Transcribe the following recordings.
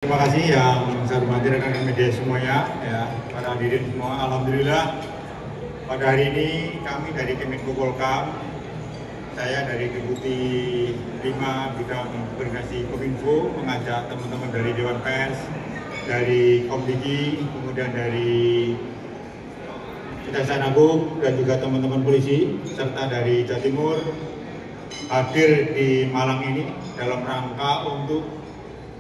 Terima kasih yang saya hormati rekan-rekan media semuanya, ya, para hadirin semua. Alhamdulillah pada hari ini kami dari Kemenko Polhukam, saya dari Deputi 5 Bidang Koordinasi Kominfo mengajak teman-teman dari Dewan Pers, dari Komdigi, kemudian dari Kejaksaan Agung dan juga teman-teman polisi serta dari Jawa Timur hadir di Malang ini dalam rangka untuk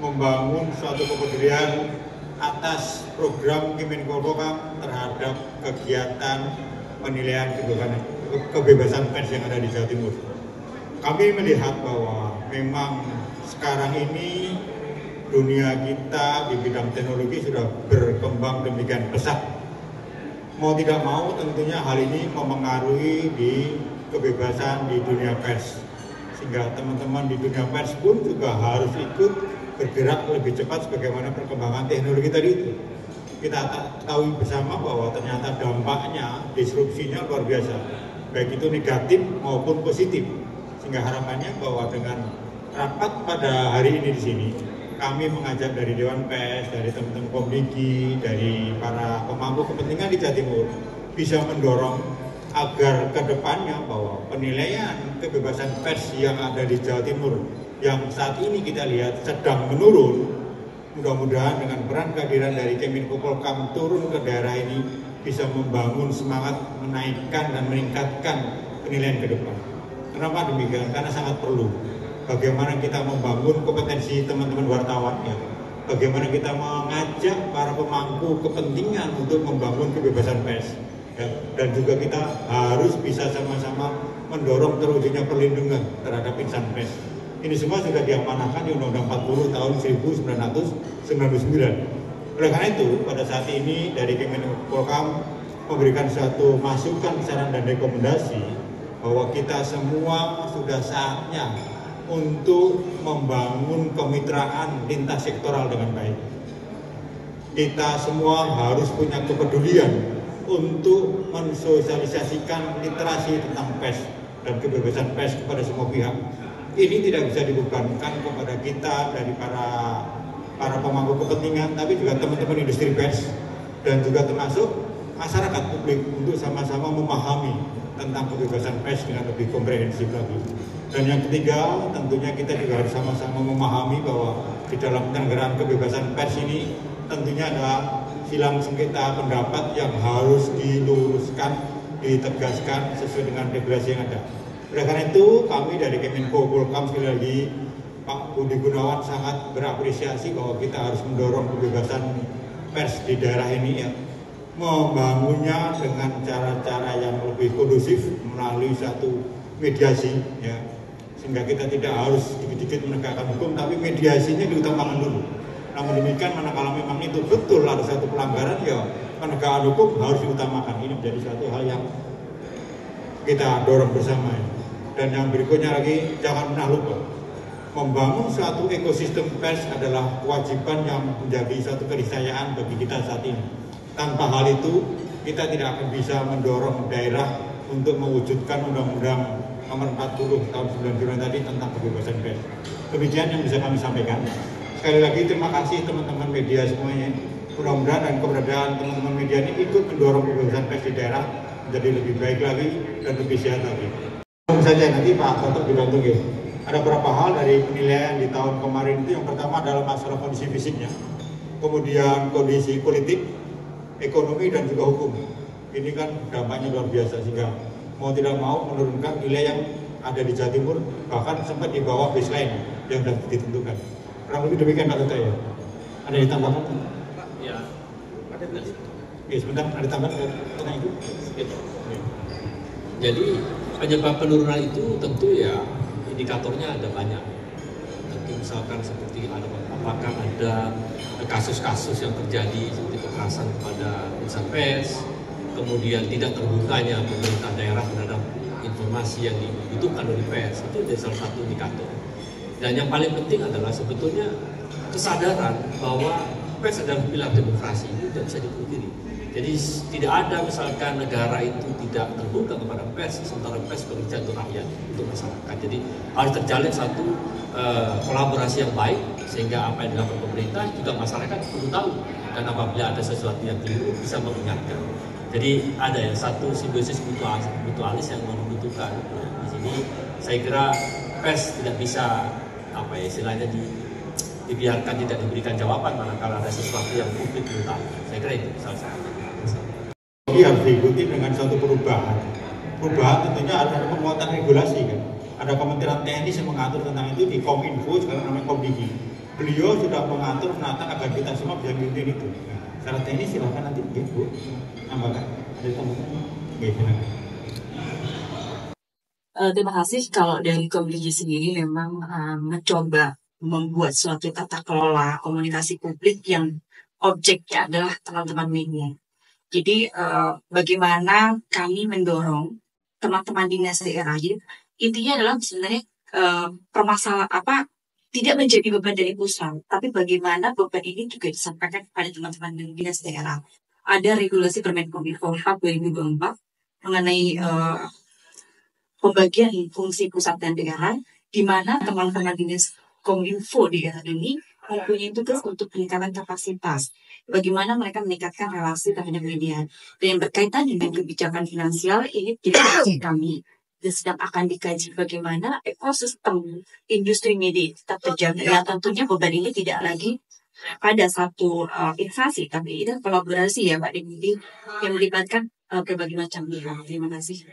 membangun suatu kepedulian atas program Kemenko Polhukam terhadap kegiatan penilaian kebebasan pers yang ada di Jawa Timur. Kami melihat bahwa memang sekarang ini dunia kita di bidang teknologi sudah berkembang demikian pesat. Mau tidak mau tentunya hal ini mempengaruhi di kebebasan di dunia pers. Sehingga teman-teman di dunia pers pun juga harus ikut bergerak lebih cepat sebagaimana perkembangan teknologi tadi itu. Kita tahu bersama bahwa ternyata dampaknya, disrupsinya luar biasa, baik itu negatif maupun positif. Sehingga harapannya bahwa dengan rapat pada hari ini di sini, kami mengajak dari Dewan Pers, dari teman-teman Komdigi, dari para pemangku kepentingan di Jawa Timur bisa mendorong agar ke depannya bahwa penilaian kebebasan pers yang ada di Jawa Timur yang saat ini kita lihat sedang menurun, mudah-mudahan dengan peran kehadiran dari Kemenko Polhukam turun ke daerah ini bisa membangun semangat menaikkan dan meningkatkan penilaian ke depan. Kenapa demikian? Karena sangat perlu. Bagaimana kita membangun kompetensi teman-teman wartawan, ya. Bagaimana kita mengajak para pemangku kepentingan untuk membangun kebebasan pers. Ya. Dan juga kita harus bisa sama-sama mendorong terwujudnya perlindungan terhadap insan pers. Ini semua sudah diamanahkan di Undang-Undang 40 tahun 1999. Oleh karena itu, pada saat ini dari Kemenko Polhukam memberikan suatu masukan, saran dan rekomendasi bahwa kita semua sudah saatnya untuk membangun kemitraan lintas sektoral dengan baik. Kita semua harus punya kepedulian untuk mensosialisasikan literasi tentang pers dan kebebasan pers kepada semua pihak. Ini tidak bisa dibebankan kepada kita dari para pemangku kepentingan, tapi juga teman-teman industri pers dan juga termasuk masyarakat publik untuk sama-sama memahami tentang kebebasan pers dengan lebih komprehensif lagi. Dan yang ketiga, tentunya kita juga harus sama-sama memahami bahwa di dalam penyelenggaraan kebebasan pers ini tentunya ada silang sengketa pendapat yang harus diluruskan, ditegaskan sesuai dengan regulasi yang ada. Oleh karena itu, kami dari Kemenko Polhukam sekali lagi, Pak Budi Gunawan sangat berapresiasi bahwa kita harus mendorong kebebasan pers di daerah ini, ya, membangunnya dengan cara-cara yang lebih kondusif melalui satu mediasi, ya, sehingga kita tidak harus dikit-dikit menegakkan hukum, tapi mediasinya diutamakan dulu. Namun demikian, manakala memang itu betul ada satu pelanggaran, ya penegakan hukum harus diutamakan. Ini menjadi satu hal yang kita dorong bersama, ya. Dan yang berikutnya lagi, jangan pernah lupa, membangun suatu ekosistem pers adalah kewajiban yang menjadi suatu keniscayaan bagi kita saat ini. Tanpa hal itu, kita tidak akan bisa mendorong daerah untuk mewujudkan Undang-Undang Nomor 40 tahun 99 tadi tentang kebebasan pers. Demikian yang bisa kami sampaikan. Sekali lagi terima kasih teman-teman media semuanya. Mudah-mudahan dan keberadaan teman-teman media ini ikut mendorong kebebasan pers di daerah menjadi lebih baik lagi dan lebih sehat lagi. Saja nanti Pak Toto dibantu, ya. Ada beberapa hal dari penilaian di tahun kemarin itu. Yang pertama adalah masalah kondisi fisiknya, kemudian kondisi politik, ekonomi dan juga hukum. Ini kan dampaknya luar biasa sehingga mau tidak mau menurunkan nilai yang ada di Jawa Timur, bahkan sempat di bawah baseline yang sudah ditentukan. Kurang lebih demikian Pak Toto, ya. Ada ditambahkan? Ya, ada nggak? Ya, sebentar, ada tambahan tentang itu? Jadi penyebab penurunan itu tentu ya indikatornya ada banyak. Tentu misalkan seperti apakah ada kasus-kasus yang terjadi seperti kekerasan kepada insan pers, kemudian tidak terbukanya pemerintah daerah terhadap informasi yang dibutuhkan oleh pers, itu jadi salah satu indikator. Dan yang paling penting adalah sebetulnya kesadaran bahwa pers adalah pilar demokrasi itu tidak bisa dipungkiri. Jadi tidak ada misalkan negara itu tidak terbuka kepada pers, sementara pers bekerja untuk rakyat, untuk masyarakat. Jadi harus terjalin satu kolaborasi yang baik sehingga apa yang dilakukan pemerintah juga masyarakat perlu tahu, dan apabila ada sesuatu yang keliru bisa mengingatkan. Jadi ada ya satu simbiosis mutualis yang membutuhkan. Di sini saya kira pers tidak bisa apa ya istilahnya dibiarkan tidak diberikan jawaban manakala ada sesuatu yang publik belum tahu. Saya kira itu salah satu. Ini harus diikuti dengan suatu perubahan. Perubahan tentunya ada penguatan regulasi kan. Ada Kementerian Teknis yang mengatur tentang itu di Kominfo, sekarang namanya Komdigi. Beliau sudah mengatur menata agar kita semua bisa mengikuti itu. Secara teknis silakan nanti Bu. Tambahkan. Ada teman-teman. Oke, silakan. Terima kasih. Kalau dari Komdigi sendiri memang mencoba membuat suatu tata kelola komunikasi publik yang objeknya adalah teman-teman media. Jadi bagaimana kami mendorong teman-teman dinas daerah. Jadi intinya adalah sebenarnya permasalahan tidak menjadi beban dari pusat, tapi bagaimana beban ini juga disampaikan kepada teman-teman dinas daerah. Ada regulasi Permenkominfo 2024 mengenai pembagian fungsi pusat dan daerah, di mana teman-teman dinas Kominfo di daerah ini mempunyai tugas untuk peningkatan kapasitas. Bagaimana mereka meningkatkan relasi terhadap media. Dan yang berkaitan dengan kebijakan finansial, ini tidak kami. Dan sedang akan dikaji bagaimana ekosistem industri media tetap terjaga. Ya tentunya beban ini tidak lagi pada satu instansi, tapi ini kolaborasi ya Pak Dini, yang melibatkan berbagai macam pihak. Terima kasih.